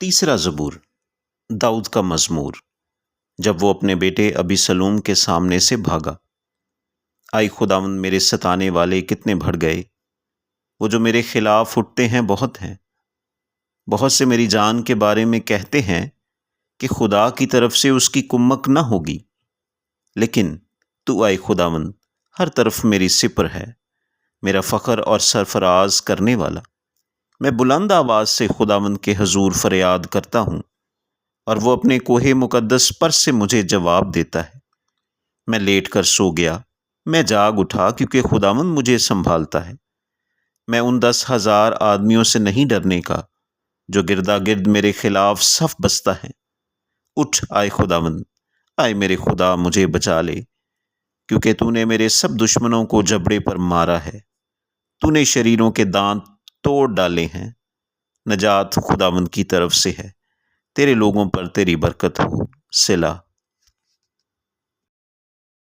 تیسرا زبور، داؤد کا مزمور۔ جب وہ اپنے بیٹے ابی سلوم کے سامنے سے بھاگا، آئی خداوند میرے ستانے والے کتنے بڑھ گئے، وہ جو میرے خلاف اٹھتے ہیں بہت ہیں۔ بہت سے میری جان کے بارے میں کہتے ہیں کہ خدا کی طرف سے اس کی کمک نہ ہوگی، لیکن تو آئی خداوند ہر طرف میری سپر ہے، میرا فخر اور سرفراز کرنے والا۔ میں بلند آواز سے خداوند کے حضور فریاد کرتا ہوں، اور وہ اپنے کوہ مقدس پر سے مجھے جواب دیتا ہے۔ میں لیٹ کر سو گیا، میں جاگ اٹھا کیونکہ خداوند مجھے سنبھالتا ہے۔ میں ان 10,000 آدمیوں سے نہیں ڈرنے کا جو گردا گرد میرے خلاف صف بستہ ہیں۔ اٹھ آئے خداوند، آئے میرے خدا مجھے بچا لے، کیونکہ تو نے میرے سب دشمنوں کو جبڑے پر مارا ہے۔ تو نے شریروں کے دانت توڑ ڈالے ہیں۔ نجات خداوند کی طرف سے ہے، تیرے لوگوں پر تیری برکت ہو۔ صلا۔